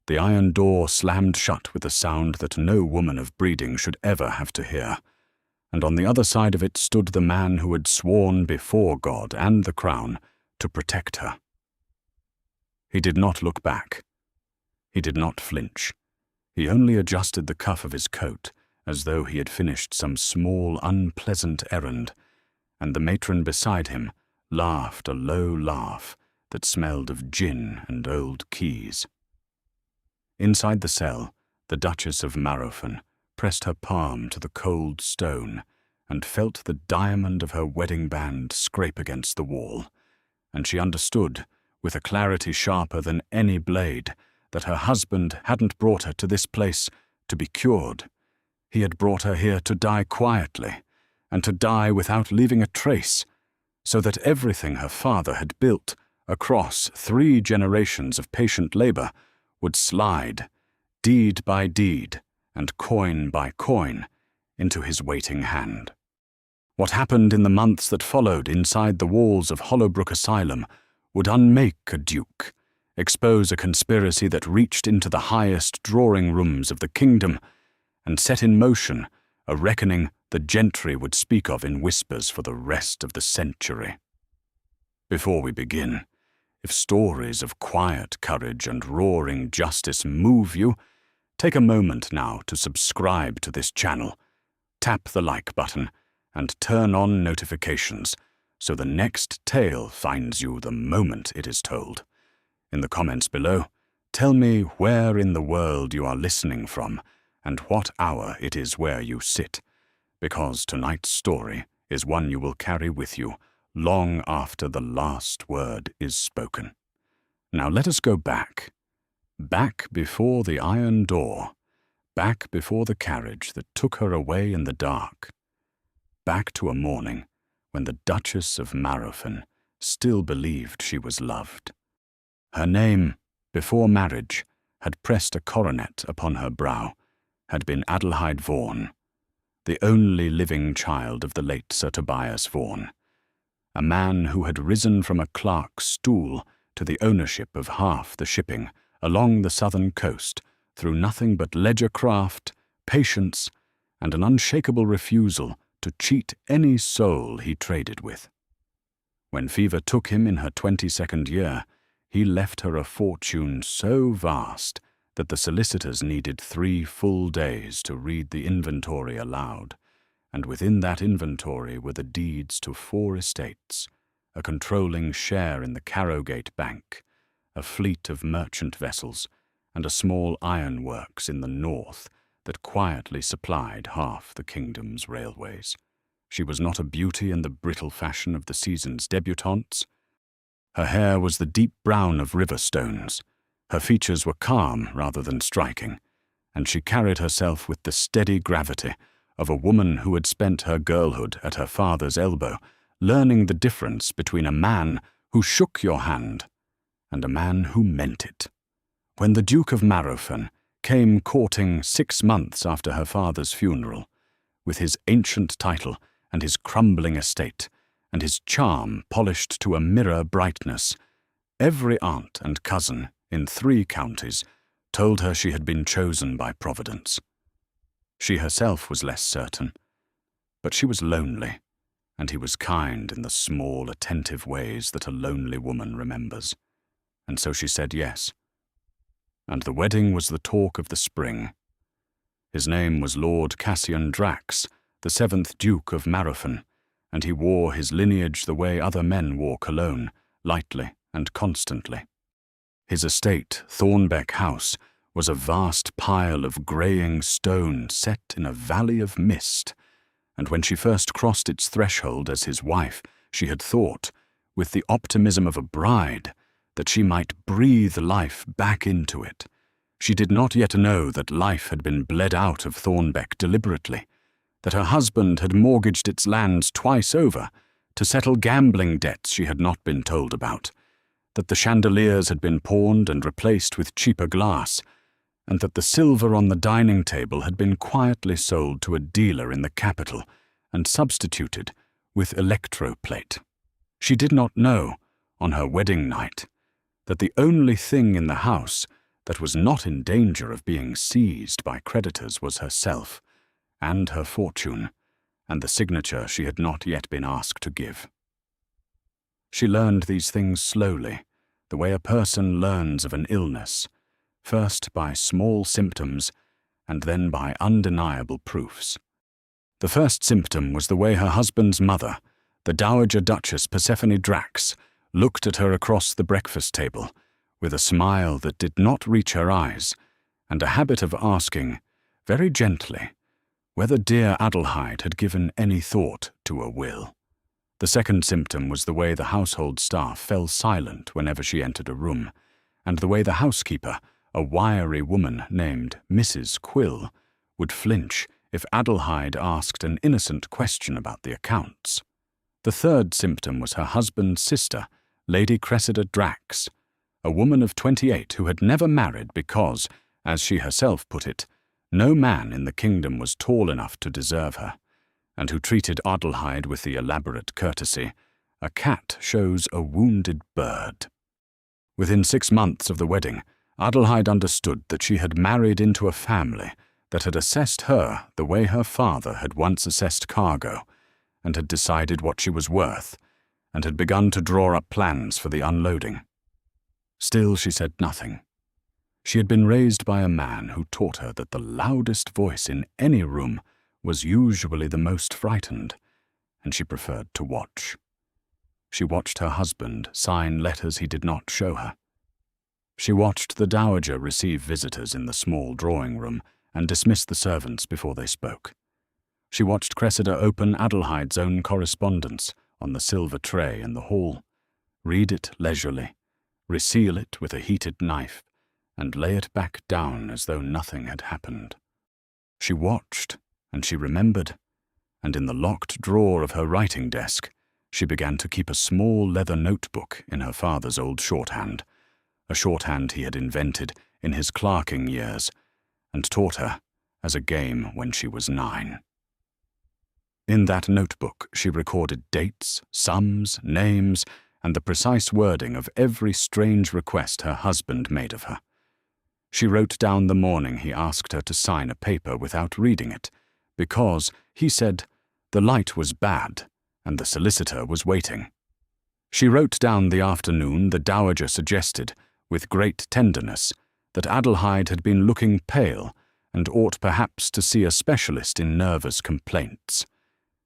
The iron door slammed shut with a sound that no woman of breeding should ever have to hear, and on the other side of it stood the man who had sworn before God and the crown to protect her. He did not look back. He did not flinch. He only adjusted the cuff of his coat as though he had finished some small, unpleasant errand, and the matron beside him laughed a low laugh that smelled of gin and old keys. Inside the cell, the Duchess of Marrowfen pressed her palm to the cold stone and felt the diamond of her wedding band scrape against the wall, and she understood, with a clarity sharper than any blade, that her husband hadn't brought her to this place to be cured. He had brought her here to die quietly, and to die without leaving a trace, so that everything her father had built across 3 generations of patient labor would slide, deed by deed and coin by coin, into his waiting hand. What happened in the months that followed inside the walls of Hollowbrook Asylum would unmake a duke, expose a conspiracy that reached into the highest drawing rooms of the kingdom, and set in motion a reckoning the gentry would speak of in whispers for the rest of the century. Before we begin, if stories of quiet courage and roaring justice move you, take a moment now to subscribe to this channel, tap the like button, and turn on notifications so the next tale finds you the moment it is told. In the comments below, tell me where in the world you are listening from and what hour it is where you sit, because tonight's story is one you will carry with you long after the last word is spoken. Now let us go back before the iron door, back before the carriage that took her away in the dark, back to a morning when the Duchess of Marrowfen still believed she was loved. Her name, before marriage, had pressed a coronet upon her brow, had been Adelheid Vaughan, the only living child of the late Sir Tobias Vaughan, a man who had risen from a clerk's stool to the ownership of half the shipping along the southern coast through nothing but ledger-craft, patience, and an unshakable refusal to cheat any soul he traded with. When fever took him in her 22nd year, he left her a fortune so vast that the solicitors needed 3 full days to read the inventory aloud, and within that inventory were the deeds to 4 estates, a controlling share in the Carrowgate Bank, a fleet of merchant vessels, and a small ironworks in the north that quietly supplied half the kingdom's railways. She was not a beauty in the brittle fashion of the season's debutantes. Her hair was the deep brown of river stones, her features were calm rather than striking, and she carried herself with the steady gravity of a woman who had spent her girlhood at her father's elbow, learning the difference between a man who shook your hand and a man who meant it. When the Duke of Marrowfen came courting 6 months after her father's funeral, with his ancient title and his crumbling estate, and his charm polished to a mirror brightness, every aunt and cousin in 3 counties told her she had been chosen by Providence. She herself was less certain, but she was lonely, and he was kind in the small, attentive ways that a lonely woman remembers, and so she said yes. And the wedding was the talk of the spring. His name was Lord Cassian Drax, the 7th Duke of Marrowfen, and he wore his lineage the way other men wore cologne, lightly and constantly. His estate, Thornbeck House, was a vast pile of greying stone set in a valley of mist, and when she first crossed its threshold as his wife, she had thought, with the optimism of a bride, that she might breathe life back into it. She did not yet know that life had been bled out of Thornbeck deliberately, that her husband had mortgaged its lands twice over to settle gambling debts she had not been told about, that the chandeliers had been pawned and replaced with cheaper glass, and that the silver on the dining table had been quietly sold to a dealer in the capital and substituted with electroplate. She did not know, on her wedding night, that the only thing in the house that was not in danger of being seized by creditors was herself, and her fortune, and the signature she had not yet been asked to give. She learned these things slowly, the way a person learns of an illness, first by small symptoms and then by undeniable proofs. The first symptom was the way her husband's mother, the Dowager Duchess Persephone Drax, looked at her across the breakfast table, with a smile that did not reach her eyes, and a habit of asking, very gently, whether dear Adelheid had given any thought to a will. The second symptom was the way the household staff fell silent whenever she entered a room, and the way the housekeeper, a wiry woman named Mrs. Quill, would flinch if Adelheid asked an innocent question about the accounts. The third symptom was her husband's sister, Lady Cressida Drax, a woman of 28 who had never married because, as she herself put it, no man in the kingdom was tall enough to deserve her, and who treated Adelheid with the elaborate courtesy a cat shows a wounded bird. Within 6 months of the wedding, Adelheid understood that she had married into a family that had assessed her the way her father had once assessed cargo, and had decided what she was worth, and had begun to draw up plans for the unloading. Still she said nothing. She had been raised by a man who taught her that the loudest voice in any room was usually the most frightened, and she preferred to watch. She watched her husband sign letters he did not show her. She watched the Dowager receive visitors in the small drawing-room and dismiss the servants before they spoke. She watched Cressida open Adelheid's own correspondence on the silver tray in the hall, read it leisurely, reseal it with a heated knife, and lay it back down as though nothing had happened. She watched, and she remembered, and in the locked drawer of her writing desk, she began to keep a small leather notebook in her father's old shorthand, a shorthand he had invented in his clerking years, and taught her as a game when she was 9. In that notebook she recorded dates, sums, names, and the precise wording of every strange request her husband made of her. She wrote down the morning he asked her to sign a paper without reading it, because, he said, the light was bad, and the solicitor was waiting. She wrote down the afternoon the Dowager suggested, with great tenderness, that Adelheid had been looking pale and ought perhaps to see a specialist in nervous complaints.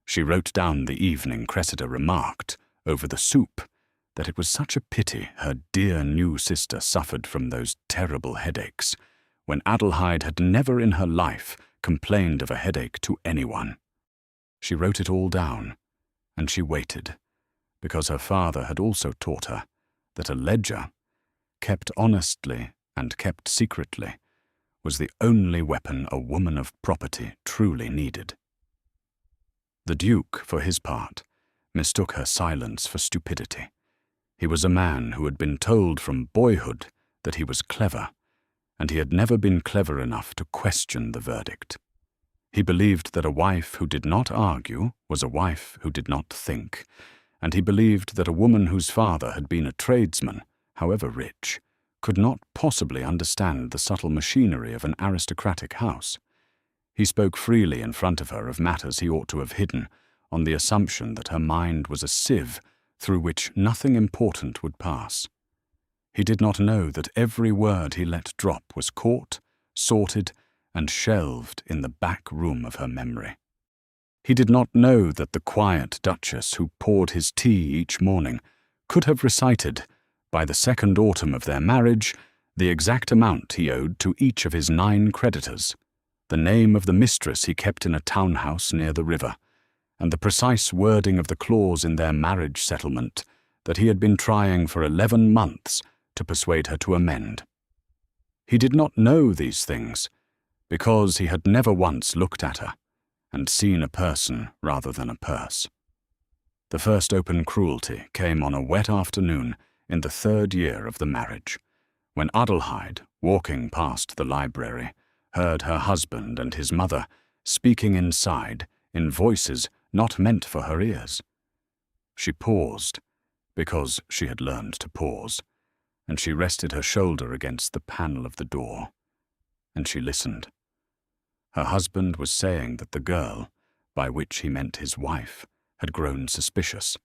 She wrote down the evening Cressida remarked, over the soup, that it was such a pity her dear new sister suffered from those terrible headaches, when Adelheid had never in her life complained of a headache to anyone. She wrote it all down, and she waited, because her father had also taught her that a ledger, kept honestly and kept secretly, was the only weapon a woman of property truly needed. The Duke, for his part, mistook her silence for stupidity. He was a man who had been told from boyhood that he was clever, and he had never been clever enough to question the verdict. He believed that a wife who did not argue was a wife who did not think, and he believed that a woman whose father had been a tradesman, however rich, could not possibly understand the subtle machinery of an aristocratic house. He spoke freely in front of her of matters he ought to have hidden, on the assumption that her mind was a sieve through which nothing important would pass. He did not know that every word he let drop was caught, sorted, and shelved in the back room of her memory. He did not know that the quiet Duchess who poured his tea each morning could have recited, by the second autumn of their marriage, the exact amount he owed to each of his 9 creditors, the name of the mistress he kept in a townhouse near the river, and the precise wording of the clause in their marriage settlement that he had been trying for 11 months to persuade her to amend. He did not know these things, because he had never once looked at her, and seen a person rather than a purse. The first open cruelty came on a wet afternoon in the 3rd year of the marriage, when Adelheid, walking past the library, heard her husband and his mother speaking inside in voices not meant for her ears. She paused, because she had learned to pause, and she rested her shoulder against the panel of the door, and she listened. Her husband was saying that the girl, by which he meant his wife, had grown suspicious.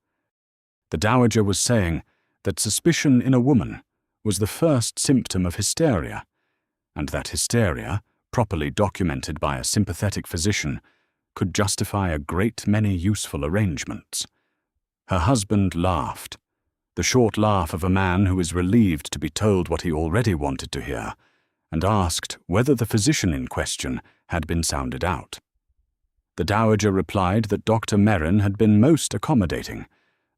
The dowager was saying that suspicion in a woman was the first symptom of hysteria, and that hysteria, properly documented by a sympathetic physician, could justify a great many useful arrangements. Her husband laughed, the short laugh of a man who is relieved to be told what he already wanted to hear, and asked whether the physician in question had been sounded out. The dowager replied that Dr. Merrin had been most accommodating,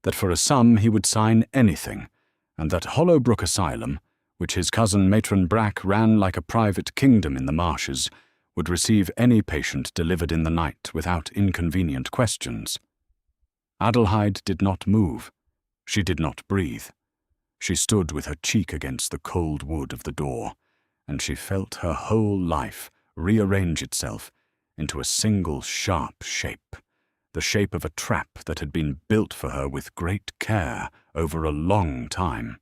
that for a sum he would sign anything, and that Hollowbrook Asylum, which his cousin Matron Brack ran like a private kingdom in the marshes, would receive any patient delivered in the night without inconvenient questions. Adelheid did not move. She did not breathe. She stood with her cheek against the cold wood of the door, and she felt her whole life rearrange itself into a single sharp shape, the shape of a trap that had been built for her with great care over a long time.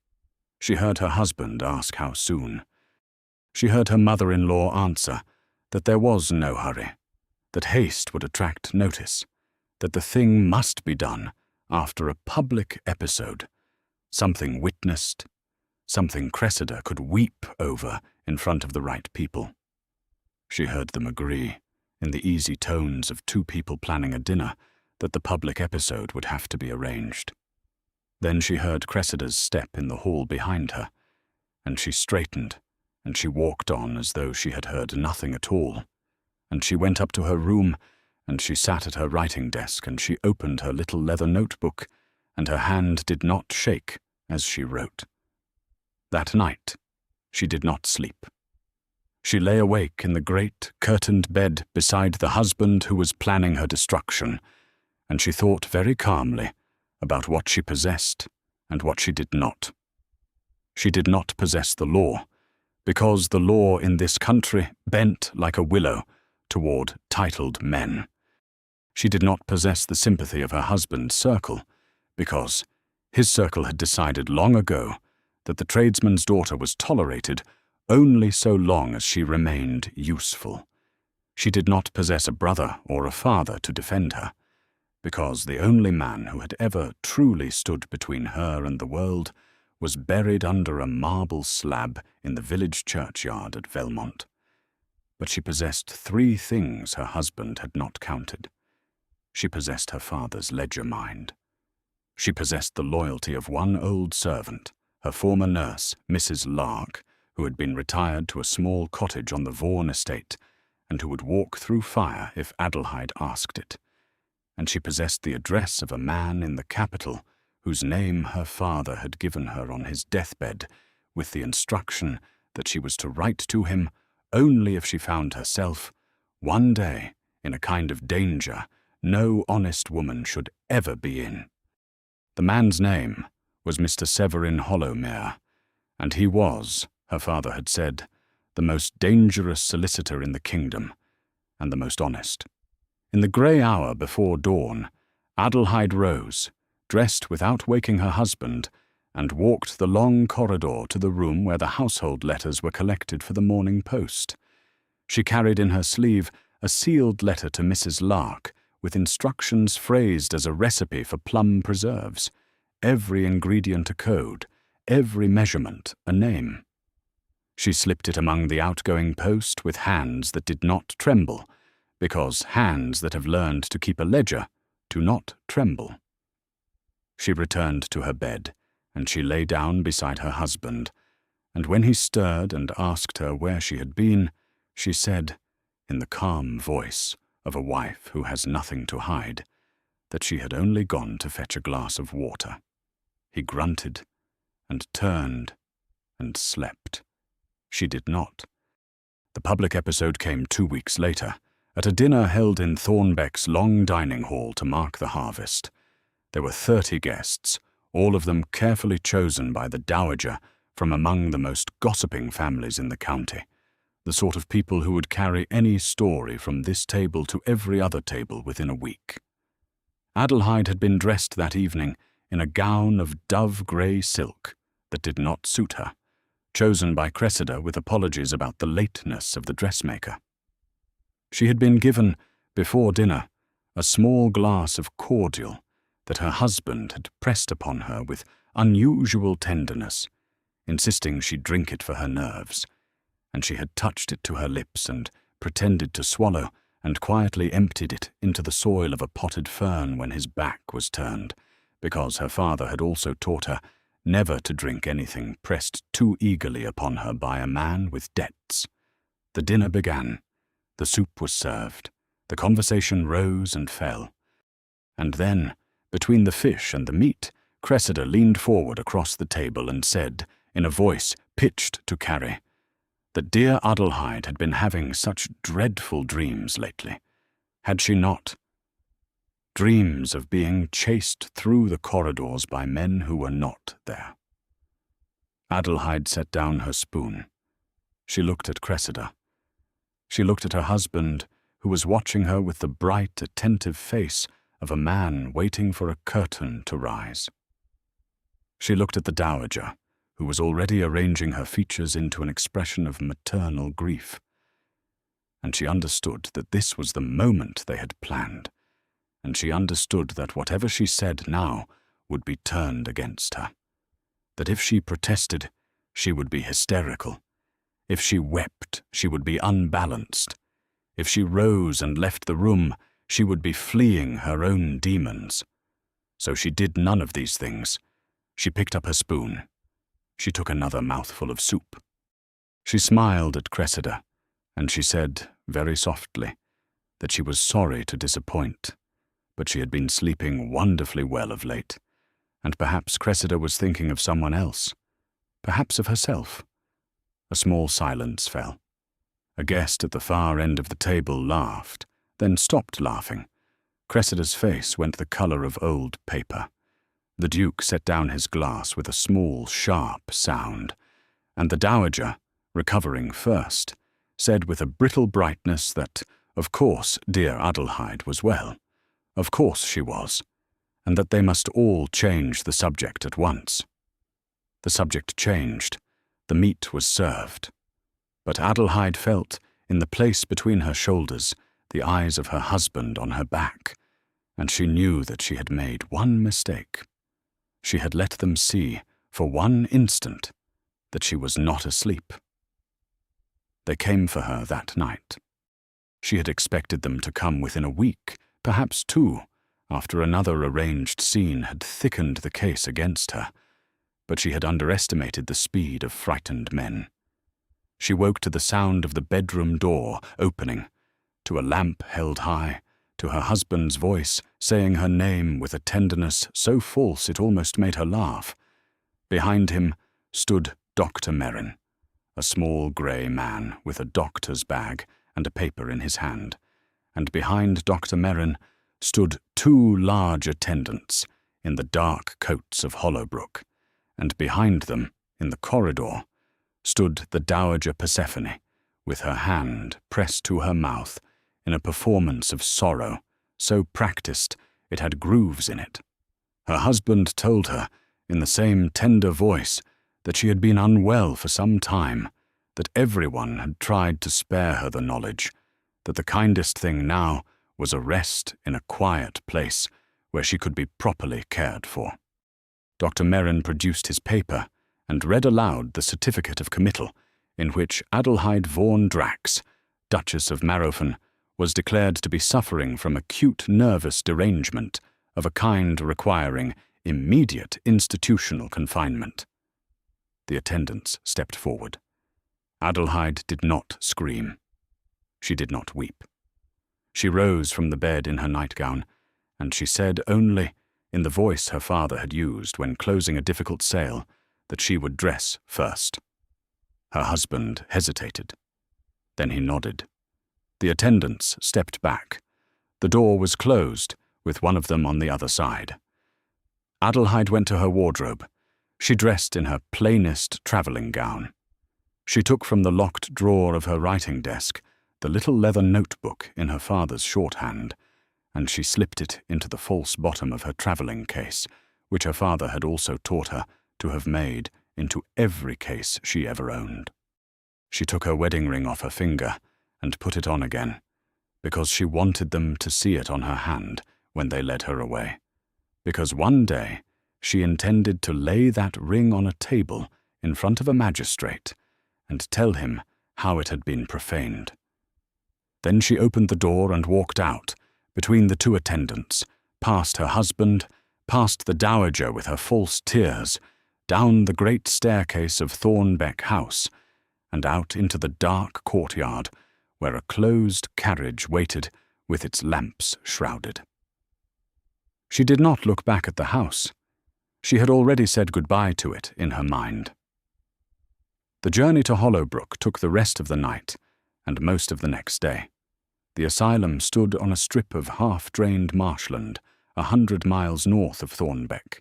She heard her husband ask how soon. She heard her mother-in-law answer that there was no hurry, that haste would attract notice, that the thing must be done after a public episode, something witnessed, something Cressida could weep over in front of the right people. She heard them agree, in the easy tones of two people planning a dinner, that the public episode would have to be arranged. Then she heard Cressida's step in the hall behind her, and she straightened, and she walked on as though she had heard nothing at all, and she went up to her room, and she sat at her writing desk, and she opened her little leather notebook, and her hand did not shake as she wrote. That night, she did not sleep. She lay awake in the great curtained bed beside the husband who was planning her destruction, and she thought very calmly about what she possessed and what she did not. She did not possess the law, because the law in this country bent like a willow toward titled men. She did not possess the sympathy of her husband's circle, because his circle had decided long ago that the tradesman's daughter was tolerated only so long as she remained useful. She did not possess a brother or a father to defend her, because the only man who had ever truly stood between her and the world was buried under a marble slab in the village churchyard at Velmont. But she possessed three things her husband had not counted. She possessed her father's ledger mind. She possessed the loyalty of one old servant, her former nurse, Mrs. Lark, who had been retired to a small cottage on the Vaughan estate, and who would walk through fire if Adelheid asked it. And she possessed the address of a man in the capital whose name her father had given her on his deathbed, with the instruction that she was to write to him only if she found herself, one day, in a kind of danger no honest woman should ever be in. The man's name was Mr. Severin Hollowmere, and he was, her father had said, the most dangerous solicitor in the kingdom, and the most honest. In the grey hour before dawn, Adelheid rose, dressed without waking her husband, and walked the long corridor to the room where the household letters were collected for the morning post. She carried in her sleeve a sealed letter to Mrs. Lark, with instructions phrased as a recipe for plum preserves, every ingredient a code, every measurement a name. She slipped it among the outgoing post with hands that did not tremble, because hands that have learned to keep a ledger do not tremble. She returned to her bed, and she lay down beside her husband, and when he stirred and asked her where she had been, she said, in the calm voice of a wife who has nothing to hide, that she had only gone to fetch a glass of water. He grunted, and turned, and slept. She did not. The public episode came 2 weeks later, at a dinner held in Thornbeck's long dining hall to mark the harvest. There were 30 guests, all of them carefully chosen by the dowager from among the most gossiping families in the county, the sort of people who would carry any story from this table to every other table within a week. Adelheid had been dressed that evening in a gown of dove-grey silk, that did not suit her, chosen by Cressida with apologies about the lateness of the dressmaker. She had been given, before dinner, a small glass of cordial that her husband had pressed upon her with unusual tenderness, insisting she drink it for her nerves, and she had touched it to her lips and pretended to swallow and quietly emptied it into the soil of a potted fern when his back was turned, because her father had also taught her never to drink anything pressed too eagerly upon her by a man with debts. The dinner began. The soup was served. The conversation rose and fell. And then, between the fish and the meat, Cressida leaned forward across the table and said, in a voice pitched to carry, that dear Adelheid had been having such dreadful dreams lately. Had she not? Dreams of being chased through the corridors by men who were not there. Adelheid set down her spoon. She looked at Cressida. She looked at her husband, who was watching her with the bright, attentive face of a man waiting for a curtain to rise. She looked at the dowager, who was already arranging her features into an expression of maternal grief. And she understood that this was the moment they had planned, and she understood that whatever she said now would be turned against her. That if she protested, she would be hysterical. If she wept, she would be unbalanced. If she rose and left the room, she would be fleeing her own demons. So she did none of these things. She picked up her spoon. She took another mouthful of soup. She smiled at Cressida, and she said, very softly, that she was sorry to disappoint, but she had been sleeping wonderfully well of late, and perhaps Cressida was thinking of someone else, perhaps of herself. A small silence fell. A guest at the far end of the table laughed, then stopped laughing. Cressida's face went the colour of old paper. The Duke set down his glass with a small, sharp sound, and the dowager, recovering first, said with a brittle brightness that, of course, dear Adelheid was well. Of course she was, and that they must all change the subject at once. The subject changed. The meat was served. But Adelheid felt, in the place between her shoulders, the eyes of her husband on her back, and she knew that she had made one mistake. She had let them see, for one instant, that she was not asleep. They came for her that night. She had expected them to come within a week, perhaps 2, after another arranged scene had thickened the case against her, but she had underestimated the speed of frightened men. She woke to the sound of the bedroom door opening, to a lamp held high, to her husband's voice saying her name with a tenderness so false it almost made her laugh. Behind him stood Dr. Merrin, a small grey man with a doctor's bag and a paper in his hand, and behind Dr. Merrin stood 2 large attendants in the dark coats of Hollowbrook, and behind them, in the corridor, stood the Dowager Persephone, with her hand pressed to her mouth in a performance of sorrow, so practiced it had grooves in it. Her husband told her, in the same tender voice, that she had been unwell for some time, that everyone had tried to spare her the knowledge, that the kindest thing now was a rest in a quiet place where she could be properly cared for. Dr. Merrin produced his paper and read aloud the certificate of committal, in which Adelheid Vaughan Drax, Duchess of Marrowfen, was declared to be suffering from acute nervous derangement of a kind requiring immediate institutional confinement. The attendants stepped forward. Adelheid did not scream. She did not weep. She rose from the bed in her nightgown, and she said only, in the voice her father had used when closing a difficult sale, that she would dress first. Her husband hesitated. Then he nodded. The attendants stepped back. The door was closed, with one of them on the other side. Adelheid went to her wardrobe. She dressed in her plainest travelling gown. She took from the locked drawer of her writing desk the little leather notebook in her father's shorthand, and she slipped it into the false bottom of her travelling case, which her father had also taught her to have made into every case she ever owned. She took her wedding ring off her finger and put it on again, because she wanted them to see it on her hand when they led her away, because one day she intended to lay that ring on a table in front of a magistrate and tell him how it had been profaned. Then she opened the door and walked out, between the two attendants, past her husband, past the dowager with her false tears, down the great staircase of Thornbeck House, and out into the dark courtyard where a closed carriage waited with its lamps shrouded. She did not look back at the house. She had already said goodbye to it in her mind. The journey to Hollowbrook took the rest of the night and most of the next day. The asylum stood on a strip of half-drained marshland 100 miles north of Thornbeck,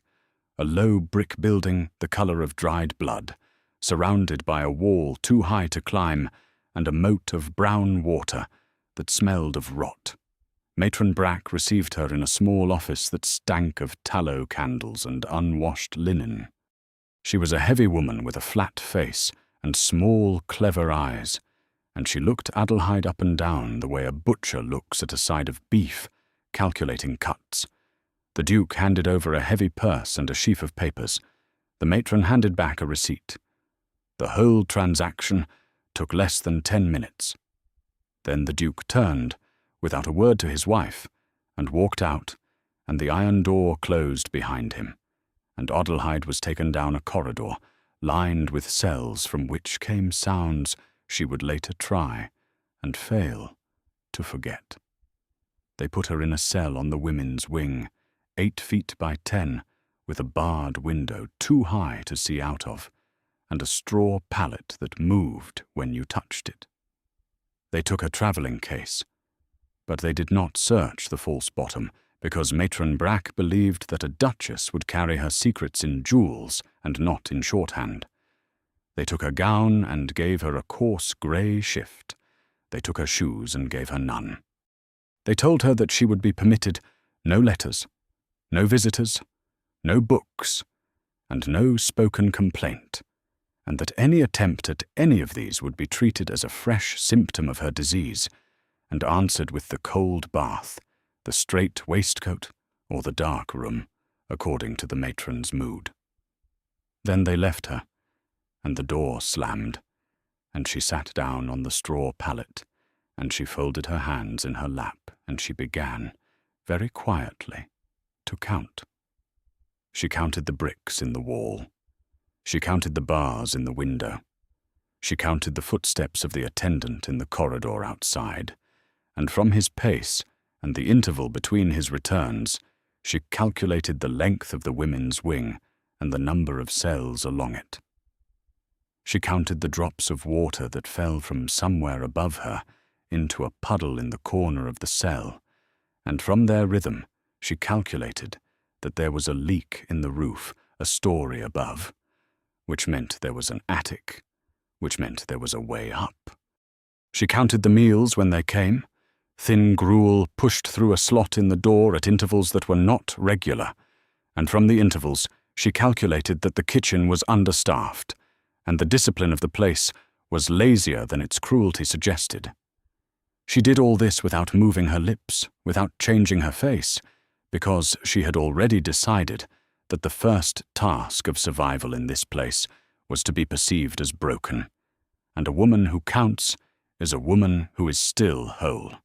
a low brick building the colour of dried blood, surrounded by a wall too high to climb and a moat of brown water that smelled of rot. Matron Brack received her in a small office that stank of tallow candles and unwashed linen. She was a heavy woman with a flat face and small, clever eyes, and she looked Adelheid up and down the way a butcher looks at a side of beef, calculating cuts. The Duke handed over a heavy purse and a sheaf of papers. The matron handed back a receipt. The whole transaction took less than 10 minutes. Then the Duke turned, without a word to his wife, and walked out, and the iron door closed behind him, and Adelheid was taken down a corridor, lined with cells from which came sounds she would later try, and fail, to forget. They put her in a cell on the women's wing, 8 feet by 10, with a barred window too high to see out of, and a straw pallet that moved when you touched it. They took a travelling case, but they did not search the false bottom, because Matron Brack believed that a duchess would carry her secrets in jewels and not in shorthand. They took her gown and gave her a coarse grey shift. They took her shoes and gave her none. They told her that she would be permitted no letters, no visitors, no books, and no spoken complaint, and that any attempt at any of these would be treated as a fresh symptom of her disease, and answered with the cold bath, the strait waistcoat, or the dark room, according to the matron's mood. Then they left her, and the door slammed, and she sat down on the straw pallet, and she folded her hands in her lap, and she began, very quietly, to count. She counted the bricks in the wall. She counted the bars in the window. She counted the footsteps of the attendant in the corridor outside, and from his pace and the interval between his returns, she calculated the length of the women's wing and the number of cells along it. She counted the drops of water that fell from somewhere above her into a puddle in the corner of the cell, and from their rhythm she calculated that there was a leak in the roof a story above, which meant there was an attic, which meant there was a way up. She counted the meals when they came. Thin gruel pushed through a slot in the door at intervals that were not regular, and from the intervals she calculated that the kitchen was understaffed, and the discipline of the place was lazier than its cruelty suggested. She did all this without moving her lips, without changing her face, because she had already decided that the first task of survival in this place was to be perceived as broken, and a woman who counts is a woman who is still whole.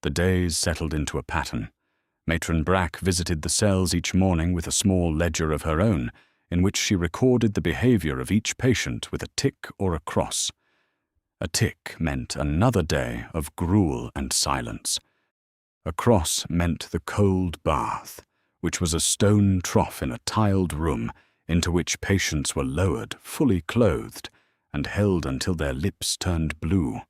The days settled into a pattern. Matron Brack visited the cells each morning with a small ledger of her own, in which she recorded the behaviour of each patient with a tick or a cross. A tick meant another day of gruel and silence. A cross meant the cold bath, which was a stone trough in a tiled room into which patients were lowered, fully clothed, and held until their lips turned blue,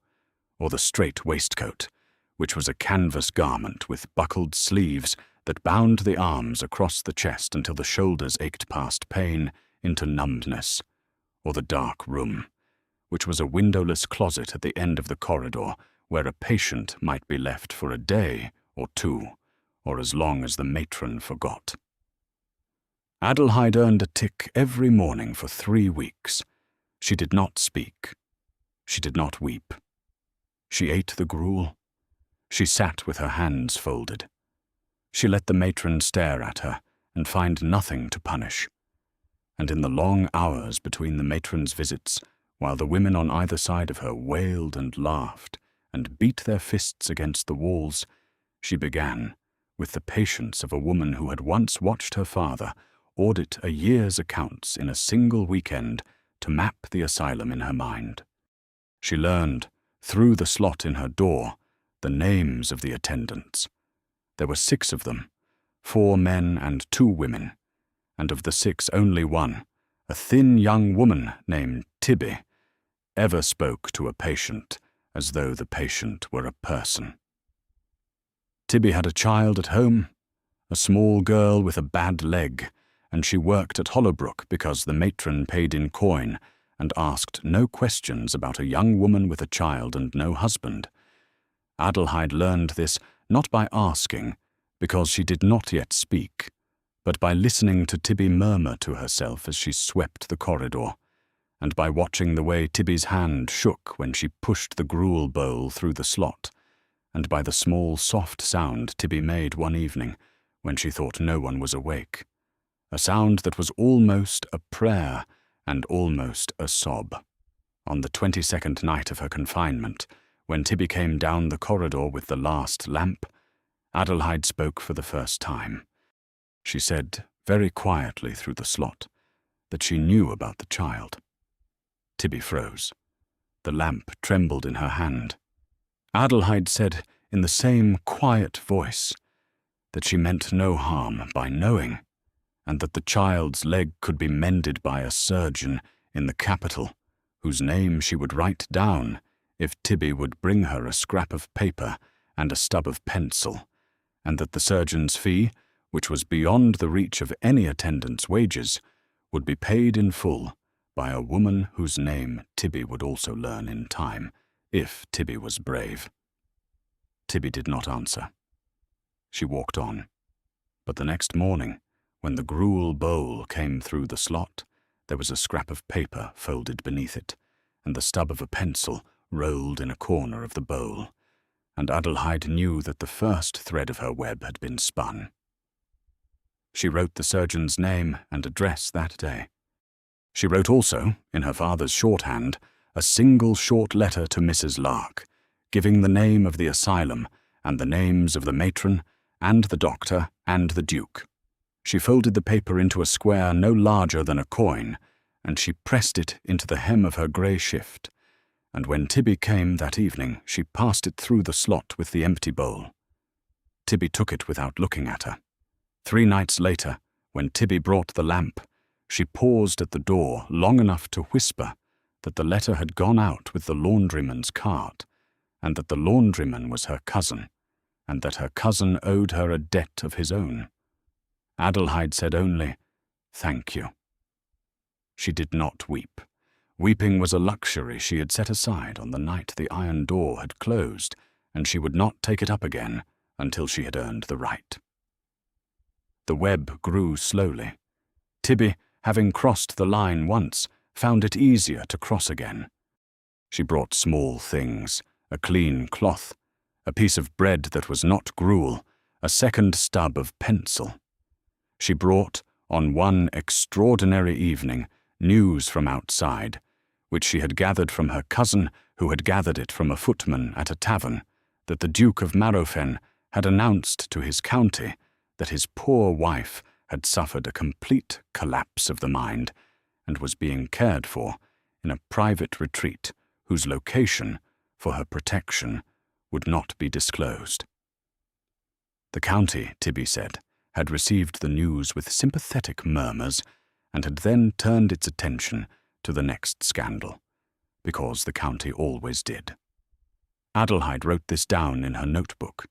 or the strait waistcoat, which was a canvas garment with buckled sleeves that bound the arms across the chest until the shoulders ached past pain into numbness, or the dark room, which was a windowless closet at the end of the corridor where a patient might be left for a day or two, or as long as the matron forgot. Adelheid earned a tick every morning for 3 weeks. She did not speak. She did not weep. She ate the gruel. She sat with her hands folded. She let the matron stare at her and find nothing to punish. And in the long hours between the matron's visits, while the women on either side of her wailed and laughed and beat their fists against the walls, she began, with the patience of a woman who had once watched her father audit a year's accounts in a single weekend, to map the asylum in her mind. She learned, through the slot in her door, the names of the attendants. There were 6 of them, 4 men and 2 women, and of the 6 only one, a thin young woman named Tibby, ever spoke to a patient as though the patient were a person. Tibby had a child at home, a small girl with a bad leg, and she worked at Hollowbrook because the matron paid in coin and asked no questions about a young woman with a child and no husband. Adelheid learned this not by asking, because she did not yet speak, but by listening to Tibby murmur to herself as she swept the corridor, and by watching the way Tibby's hand shook when she pushed the gruel bowl through the slot, and by the small, soft sound Tibby made one evening when she thought no one was awake, a sound that was almost a prayer and almost a sob. On the 22nd night of her confinement, when Tibby came down the corridor with the last lamp, Adelheid spoke for the first time. She said, very quietly through the slot, that she knew about the child. Tibby froze. The lamp trembled in her hand. Adelheid said, in the same quiet voice, that she meant no harm by knowing, and that the child's leg could be mended by a surgeon in the capital, whose name she would write down if Tibby would bring her a scrap of paper and a stub of pencil, and that the surgeon's fee, which was beyond the reach of any attendant's wages, would be paid in full by a woman whose name Tibby would also learn in time, if Tibby was brave. Tibby did not answer. She walked on, but the next morning, when the gruel bowl came through the slot, there was a scrap of paper folded beneath it, and the stub of a pencil rolled in a corner of the bowl, and Adelheid knew that the first thread of her web had been spun. She wrote the surgeon's name and address that day. She wrote also, in her father's shorthand, a single short letter to Mrs. Lark, giving the name of the asylum and the names of the matron and the doctor and the Duke. She folded the paper into a square no larger than a coin, and she pressed it into the hem of her grey shift, and when Tibby came that evening, she passed it through the slot with the empty bowl. Tibby took it without looking at her. 3 nights later, when Tibby brought the lamp, she paused at the door long enough to whisper that the letter had gone out with the laundryman's cart, and that the laundryman was her cousin, and that her cousin owed her a debt of his own. Adelheid said only, "Thank you." She did not weep. Weeping was a luxury she had set aside on the night the iron door had closed, and she would not take it up again until she had earned the right. The web grew slowly. Tibby, having crossed the line once, found it easier to cross again. She brought small things, a clean cloth, a piece of bread that was not gruel, a second stub of pencil. She brought, on one extraordinary evening, news from outside, which she had gathered from her cousin, who had gathered it from a footman at a tavern, that the Duke of Marrowfen had announced to his county that his poor wife had suffered a complete collapse of the mind and was being cared for in a private retreat whose location, for her protection, would not be disclosed. The county, Tibby said, had received the news with sympathetic murmurs and had then turned its attention to the next scandal, because the county always did. Adelheid wrote this down in her notebook.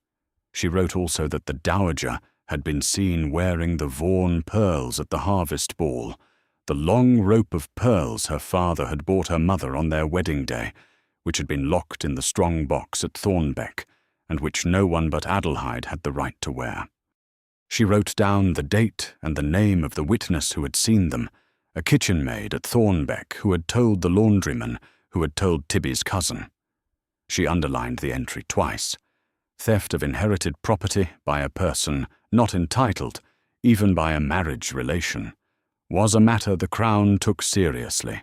She wrote also that the dowager had been seen wearing the Vaughan pearls at the harvest ball, the long rope of pearls her father had bought her mother on their wedding day, which had been locked in the strong box at Thornbeck, and which no one but Adelheid had the right to wear. She wrote down the date and the name of the witness who had seen them, a kitchen maid at Thornbeck who had told the laundryman who had told Tibby's cousin. She underlined the entry twice. Theft of inherited property by a person not entitled, even by a marriage relation, was a matter the Crown took seriously,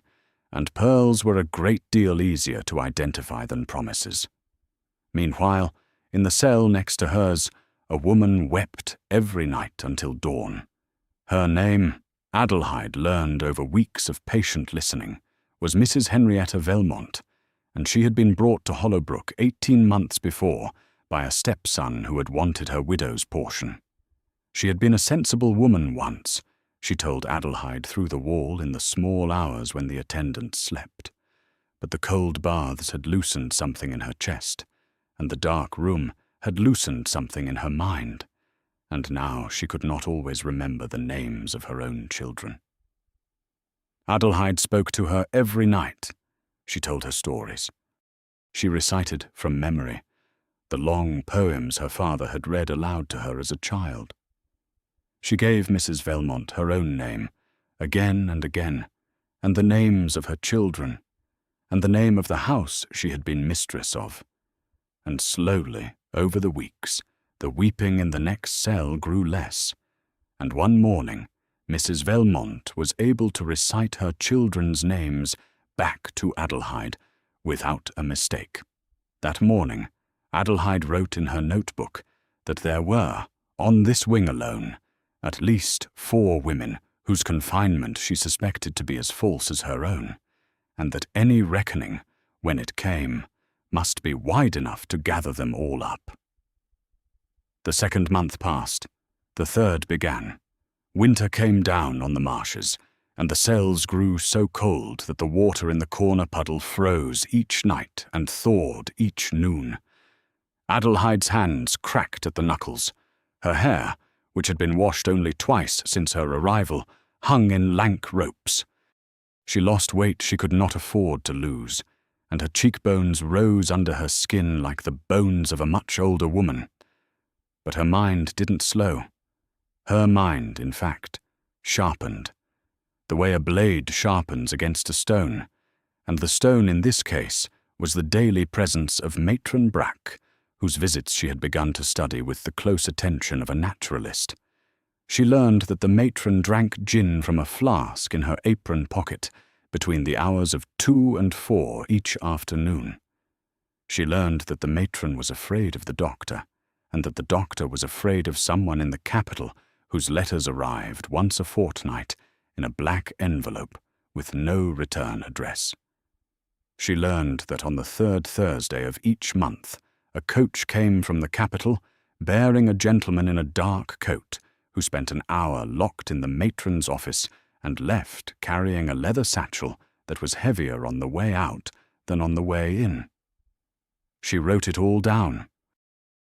and pearls were a great deal easier to identify than promises. Meanwhile, in the cell next to hers, a woman wept every night until dawn. Her name, Adelheid learned over weeks of patient listening, was Mrs. Henrietta Velmont, and she had been brought to Hollowbrook 18 months before by a stepson who had wanted her widow's portion. She had been a sensible woman once, she told Adelheid through the wall in the small hours when the attendants slept. But the cold baths had loosened something in her chest, and the dark room had loosened something in her mind, and now she could not always remember the names of her own children. Adelheid spoke to her every night. She told her stories. She recited from memory the long poems her father had read aloud to her as a child. She gave Mrs. Velmont her own name, again and again, and the names of her children, and the name of the house she had been mistress of. And slowly, over the weeks, the weeping in the next cell grew less, and one morning Mrs. Velmont was able to recite her children's names back to Adelheid without a mistake. That morning, Adelheid wrote in her notebook that there were, on this wing alone, at least 4 women whose confinement she suspected to be as false as her own, and that any reckoning, when it came, must be wide enough to gather them all up. The 2nd month passed. The 3rd began. Winter came down on the marshes, and the cells grew so cold that the water in the corner puddle froze each night and thawed each noon. Adelheid's hands cracked at the knuckles. Her hair, which had been washed only twice since her arrival, hung in lank ropes. She lost weight she could not afford to lose, and her cheekbones rose under her skin like the bones of a much older woman. But her mind didn't slow. Her mind, in fact, sharpened, the way a blade sharpens against a stone, and the stone in this case was the daily presence of Matron Brack, whose visits she had begun to study with the close attention of a naturalist. She learned that the matron drank gin from a flask in her apron pocket between the hours of 2 and 4 each afternoon. She learned that the matron was afraid of the doctor, and that the doctor was afraid of someone in the capital whose letters arrived once a fortnight in a black envelope with no return address. She learned that on the 3rd Thursday of each month, a coach came from the capital bearing a gentleman in a dark coat who spent an hour locked in the matron's office and left carrying a leather satchel that was heavier on the way out than on the way in. She wrote it all down.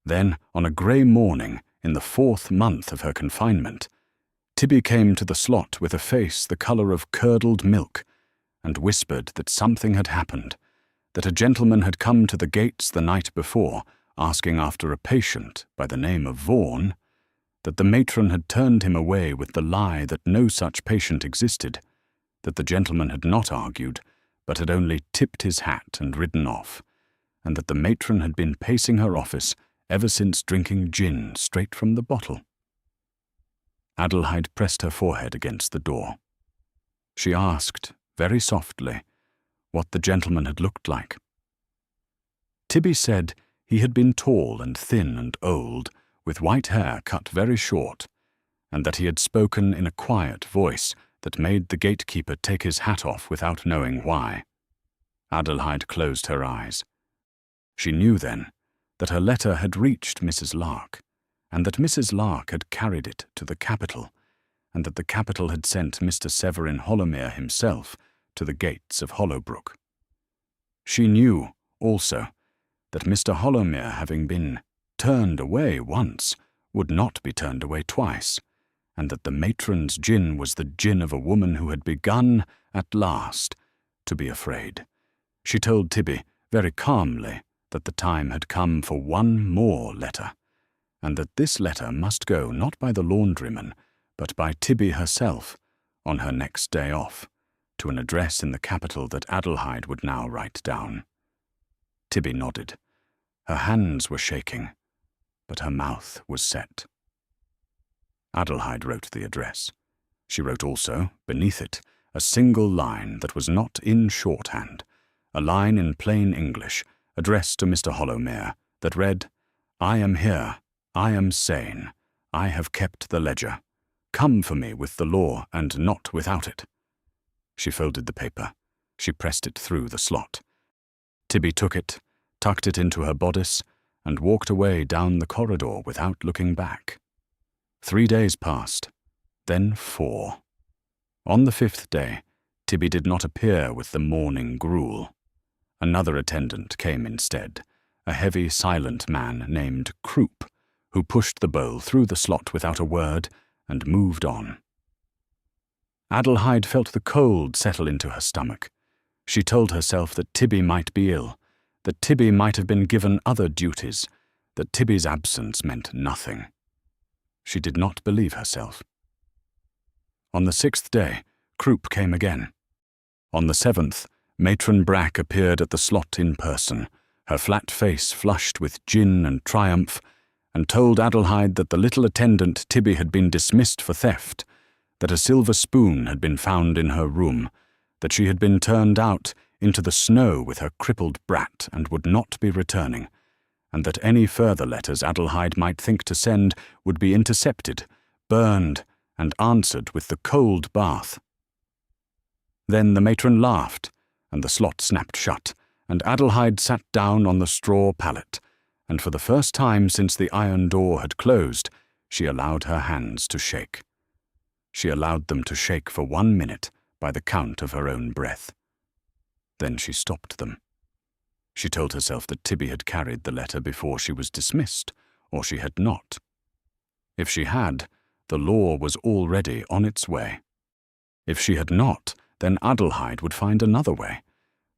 Then, on a grey morning in the 4th month of her confinement, Tibby came to the slot with a face the colour of curdled milk and whispered that something had happened, that a gentleman had come to the gates the night before, asking after a patient by the name of Vaughan, that the matron had turned him away with the lie that no such patient existed, that the gentleman had not argued, but had only tipped his hat and ridden off, and that the matron had been pacing her office ever since drinking gin straight from the bottle. Adelheid pressed her forehead against the door. She asked, very softly, what the gentleman had looked like. Tibby said he had been tall and thin and old, with white hair cut very short, and that he had spoken in a quiet voice that made the gatekeeper take his hat off without knowing why. Adelheid closed her eyes. She knew then that her letter had reached Mrs. Lark, and that Mrs. Lark had carried it to the capital, and that the capital had sent Mr. Severin Hollowmere himself to the gates of Hollowbrook. She knew, also, that Mr. Hollowmere, having been turned away once, would not be turned away twice, and that the matron's gin was the gin of a woman who had begun, at last, to be afraid. She told Tibby, very calmly, that the time had come for one more letter, and that this letter must go not by the laundryman, but by Tibby herself, on her next day off, to an address in the capital that Adelheid would now write down. Tibby nodded. Her hands were shaking, but her mouth was set. Adelheid wrote the address. She wrote also, beneath it, a single line that was not in shorthand, a line in plain English, addressed to Mr. Hollowmere, that read, "I am here, I am sane, I have kept the ledger. Come for me with the law and not without it." She folded the paper. She pressed it through the slot. Tibby took it, tucked it into her bodice, and walked away down the corridor without looking back. 3 days passed, then 4. On the 5th day, Tibby did not appear with the morning gruel. Another attendant came instead, a heavy, silent man named Croup, who pushed the bowl through the slot without a word and moved on. Adelheid felt the cold settle into her stomach. She told herself that Tibby might be ill, that Tibby might have been given other duties, that Tibby's absence meant nothing. She did not believe herself. On the 6th day, Croup came again. On the 7th, Matron Brack appeared at the slot in person, her flat face flushed with gin and triumph, and told Adelheid that the little attendant Tibby had been dismissed for theft, that a silver spoon had been found in her room, that she had been turned out into the snow with her crippled brat and would not be returning, and that any further letters Adelheid might think to send would be intercepted, burned, and answered with the cold bath. Then the matron laughed, and the slot snapped shut, and Adelheid sat down on the straw pallet, and for the first time since the iron door had closed, she allowed her hands to shake. She allowed them to shake for 1 minute by the count of her own breath. Then she stopped them. She told herself that Tibby had carried the letter before she was dismissed, or she had not. If she had, the law was already on its way. If she had not, then Adelheid would find another way,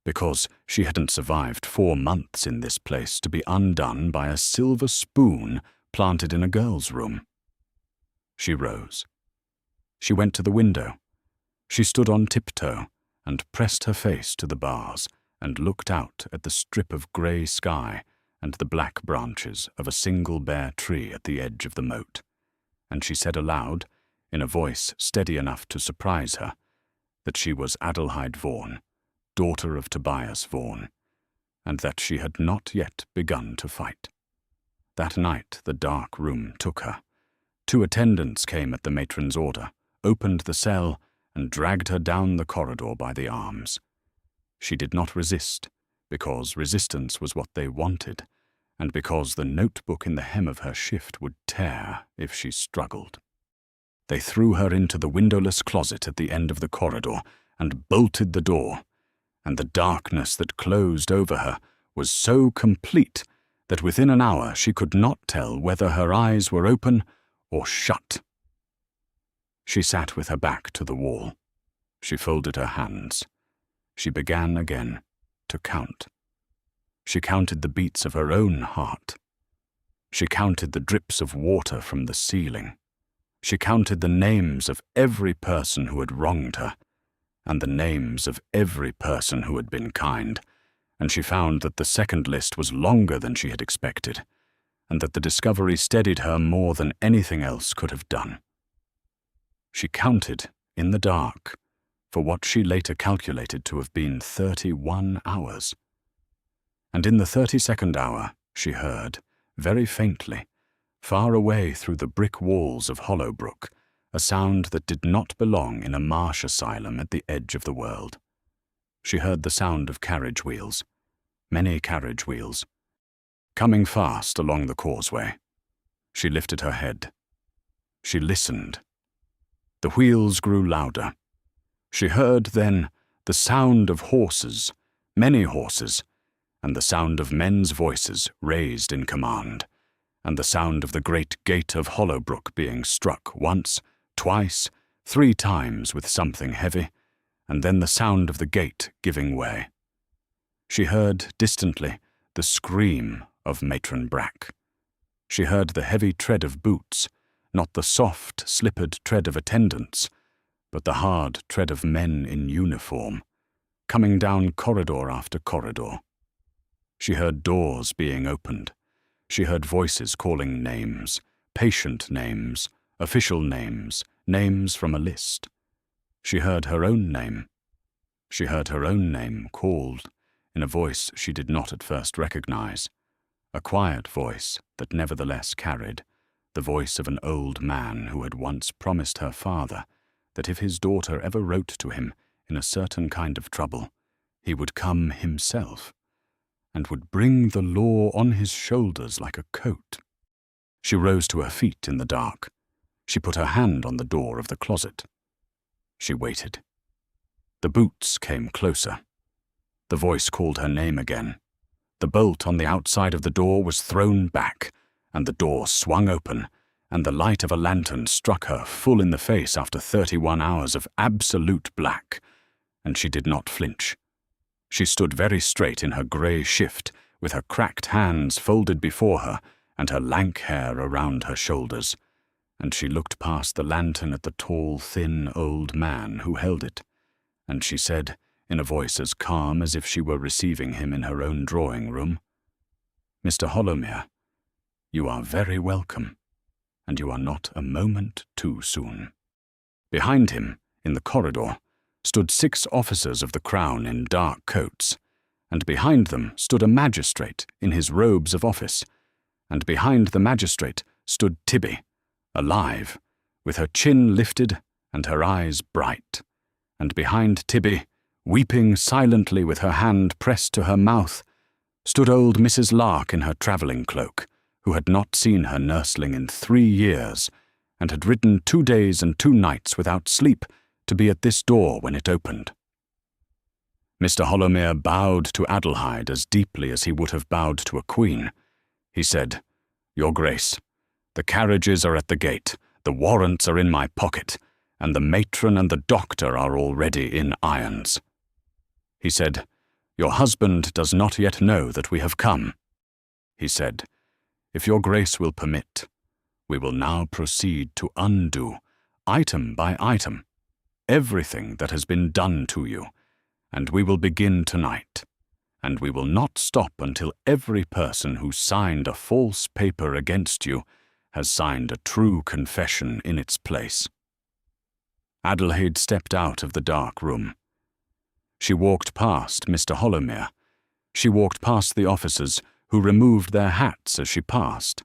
because she hadn't survived 4 months in this place to be undone by a silver spoon planted in a girl's room. She rose. She went to the window. She stood on tiptoe and pressed her face to the bars and looked out at the strip of grey sky and the black branches of a single bare tree at the edge of the moat, and she said aloud, in a voice steady enough to surprise her, that she was Adelheid Vaughan, daughter of Tobias Vaughan, and that she had not yet begun to fight. That night the dark room took her. 2 attendants came at the matron's order, opened the cell, and dragged her down the corridor by the arms. She did not resist, because resistance was what they wanted, and because the notebook in the hem of her shift would tear if she struggled. They threw her into the windowless closet at the end of the corridor and bolted the door, and the darkness that closed over her was so complete that within an hour she could not tell whether her eyes were open or shut. She sat with her back to the wall. She folded her hands. She began again to count. She counted the beats of her own heart. She counted the drips of water from the ceiling. She counted the names of every person who had wronged her, and the names of every person who had been kind, and she found that the second list was longer than she had expected, and that the discovery steadied her more than anything else could have done. She counted, in the dark, for what she later calculated to have been 31 hours. And in the 32nd hour she heard, very faintly, far away through the brick walls of Hollowbrook, a sound that did not belong in a marsh asylum at the edge of the world. She heard the sound of carriage wheels, many carriage wheels, coming fast along the causeway. She lifted her head. She listened. The wheels grew louder. She heard then the sound of horses, many horses, and the sound of men's voices raised in command, and the sound of the great gate of Hollowbrook being struck once, twice, 3 times with something heavy, and then the sound of the gate giving way. She heard, distantly, the scream of Matron Brack. She heard the heavy tread of boots, not the soft, slippered tread of attendants, but the hard tread of men in uniform, coming down corridor after corridor. She heard doors being opened. She heard voices calling names, patient names, official names, names from a list. She heard her own name. She heard her own name called in a voice she did not at first recognize, a quiet voice that nevertheless carried the voice of an old man who had once promised her father that if his daughter ever wrote to him in a certain kind of trouble, he would come himself and would bring the law on his shoulders like a coat. She rose to her feet in the dark. She put her hand on the door of the closet. She waited. The boots came closer. The voice called her name again. The bolt on the outside of the door was thrown back, and the door swung open, and the light of a lantern struck her full in the face after 31 hours of absolute black, and she did not flinch. She stood very straight in her grey shift, with her cracked hands folded before her and her lank hair around her shoulders, and she looked past the lantern at the tall, thin old man who held it, and she said, in a voice as calm as if she were receiving him in her own drawing-room, "Mr. Hollowmere, you are very welcome, and you are not a moment too soon." Behind him, in the corridor, stood 6 officers of the Crown in dark coats, and behind them stood a magistrate in his robes of office, and behind the magistrate stood Tibby, alive, with her chin lifted and her eyes bright, and behind Tibby, weeping silently with her hand pressed to her mouth, stood old Mrs. Lark in her travelling cloak, who had not seen her nursling in 3 years, and had ridden 2 days and 2 nights without sleep to be at this door when it opened. Mr. Hollowmere bowed to Adelheid as deeply as he would have bowed to a queen. He said, "Your Grace, the carriages are at the gate, the warrants are in my pocket, and the matron and the doctor are already in irons." He said, "Your husband does not yet know that we have come." He said, "If your Grace will permit, we will now proceed to undo, item by item, everything that has been done to you, and we will begin tonight, and we will not stop until every person who signed a false paper against you has signed a true confession in its place." Adelheid stepped out of the dark room. She walked past Mr. Hollowmere. She walked past the officers, who removed their hats as she passed.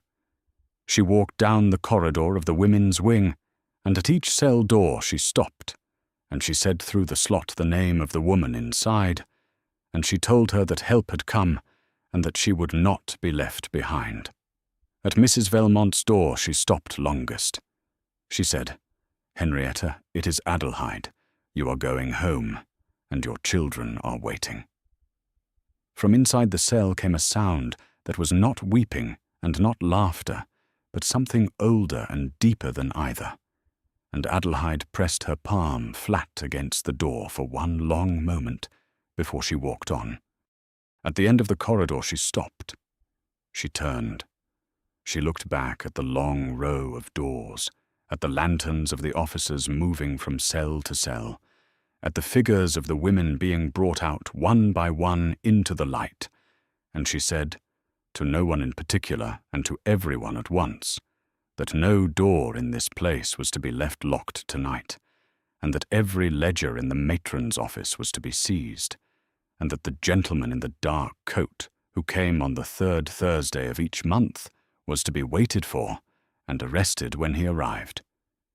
She walked down the corridor of the women's wing, and at each cell door she stopped, and she said through the slot the name of the woman inside, and she told her that help had come, and that she would not be left behind. At Mrs. Velmont's door she stopped longest. She said, "Henrietta, it is Adelheid. You are going home, and your children are waiting." From inside the cell came a sound that was not weeping and not laughter, but something older and deeper than either, and Adelheid pressed her palm flat against the door for one long moment before she walked on. At the end of the corridor she stopped. She turned. She looked back at the long row of doors, at the lanterns of the officers moving from cell to cell, at the figures of the women being brought out one by one into the light, and she said, to no one in particular and to everyone at once, that no door in this place was to be left locked tonight, and that every ledger in the matron's office was to be seized, and that the gentleman in the dark coat, who came on the 3rd Thursday of each month, was to be waited for and arrested when he arrived,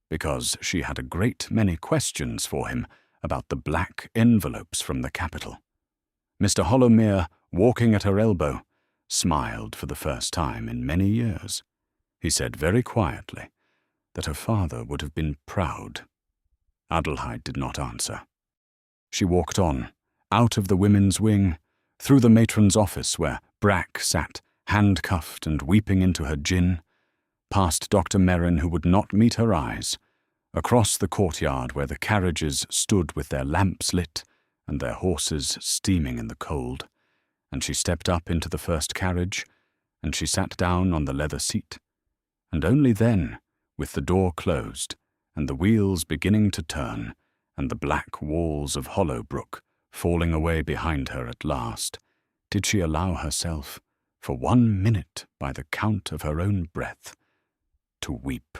because she had a great many questions for him about the black envelopes from the capital. Mr. Hollowmere, walking at her elbow, smiled for the first time in many years. He said very quietly that her father would have been proud. Adelheid did not answer. She walked on, out of the women's wing, through the matron's office where Brack sat, handcuffed and weeping into her gin, past Dr. Merrin who would not meet her eyes, across the courtyard where the carriages stood with their lamps lit and their horses steaming in the cold, and she stepped up into the first carriage, and she sat down on the leather seat. And only then, with the door closed, and the wheels beginning to turn, and the black walls of Hollowbrook falling away behind her at last, did she allow herself, for 1 minute by the count of her own breath, to weep.